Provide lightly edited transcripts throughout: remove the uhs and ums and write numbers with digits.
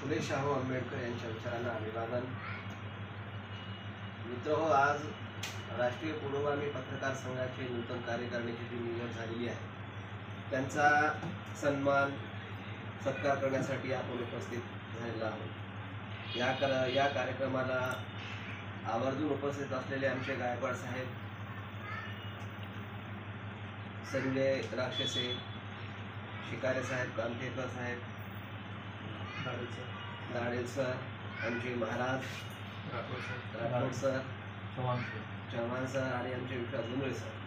फुले शाहू आंबेडकर यांच्या विचारांना अभिवादन। मित्रहो, आज राष्ट्रीय पुरोगामी पत्रकार संघाचे नूतन कार्यकारिणीची जी निवड झालेली आहे त्यांचा सन्मान सत्कार करण्यासाठी आपण उपस्थित झालेलो आहोत। या कार्यक्रमाला आवर्जून उपस्थित असलेले आमचे गायकवाड साहेब, संजय राक्षसे, शिकारे साहेब, कामठेकर साहेब, दाड़ेल सर, आमचे महाराज राठोड सर, चव्हाण सर आणि आमचे विकास गुंडळे सर।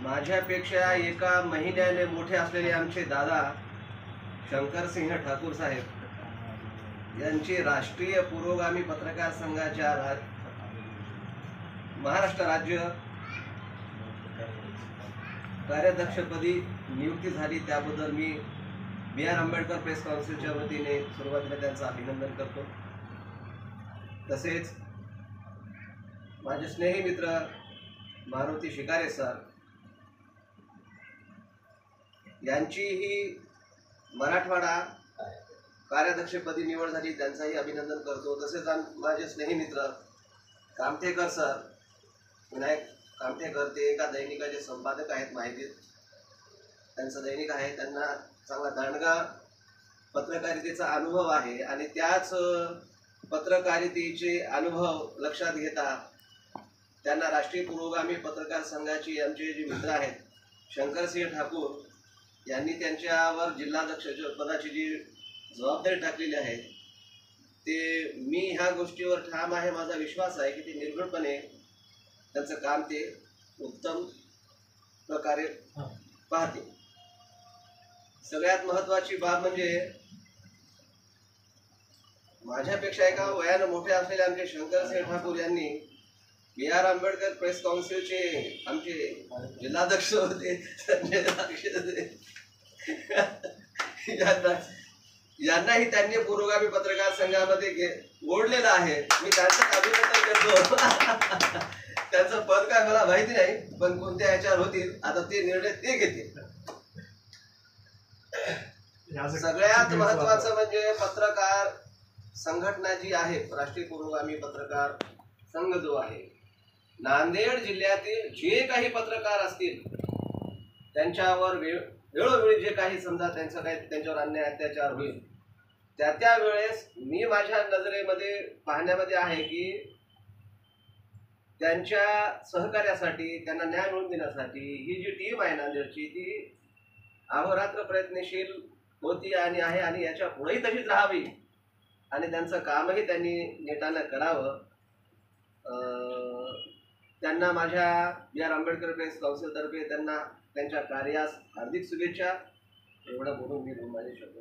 माझ्यापेक्षा एका महिन्याने मोठे असलेले आमचे दादा शंकरसिंह ठाकूर साहेब यांची राष्ट्रीय पुरोगामी पत्रकार संघाच्या महाराष्ट्र राज्य कार्याध्यक्षपदी नियुक्ती झाली, त्याबद्दल मी बी.आर. आंबेडकर प्रेस काउन्सिलच्या वतीने सुरुवातीला त्यांचं अभिनंदन करतो। तसेच माझे स्नेही मित्र मारुती शिकारे सर यांचीही मराठवाडा कार्याध्यक्षपदी निवड झाली, त्यांचाही अभिनंदन करतो। तसेच माझे स्नेही मित्र कामठेकर सर, विनायक कामठेकर, ते एका दैनिकाचे संपादक आहेत, माहिती त्यांचं दैनिक आहे, त्यांना चांगला दांडगा पत्रकारितेचा अनुभव आहे आणि त्याच पत्रकारितेचे अनुभव लक्षात घेता त्यांना राष्ट्रीय पुरोगामी पत्रकार संघाचे आमचे जे मित्र आहेत शंकरसिंह ठाकूर यांनी त्यांच्यावर जिल्हाध्यक्ष पदाची जी जबाबदारी टाकलेली आहे ते मी ह्या गोष्टीवर ठाम आहे। माझा विश्वास आहे की ते निर्भीडपणे त्यांचं काम ते उत्तम प्रकारे पाहते। सगळ्यात महत्त्वाची बाब म्हणजे माझ्यापेक्षा एका वयाने मोठे असलेले आमचे शंकरसिंह ठाकूर यांनी बी.आर. आंबेडकर प्रेस काउन्सिलचे आमचे जिल्हाध्यक्ष होते, संजय राक्षसे यांनाही त्यांनी पुरोगामी पत्रकार संघामध्ये ओढलेलं आहे। मी त्यांचं अभिनंदन करतो। त्यांचं पद काय मला माहिती नाही, पण कोणत्या याच्यावर होतील आता ते निर्णय ते घेतील। सगळ्यात महत्त्वाचं म्हणजे पत्रकार संघटना जी आहे, राष्ट्रीय पुरोगामी पत्रकार संघ जो आहे, नांदेड जिल्ह्यातील जे काही पत्रकार असतील त्यांच्यावर वेळोवेळी जे काही समजा त्यांच्यावर अन्याय अत्याचार होईल त्या वेळेस मी माझ्या नजरेमध्ये पाहण्यामध्ये आहे की त्यांच्या सहकार्यासाठी, त्यांना न्याय मिळवून देण्यासाठी ही जी टीम आहे नांदेडची ती अहोरात्र प्रयत्नशील होती आणि आहे आणि याच्या पुढेही तशीच राहावी आणि त्यांचं कामही त्यांनी नेटानं करावं। त्यांना माझ्या बी.आर. आंबेडकर प्रेस काउन्सिलतर्फे त्यांना त्यांच्या कार्यास हार्दिक शुभेच्छा। एवढं बोलून मी माझे शब्द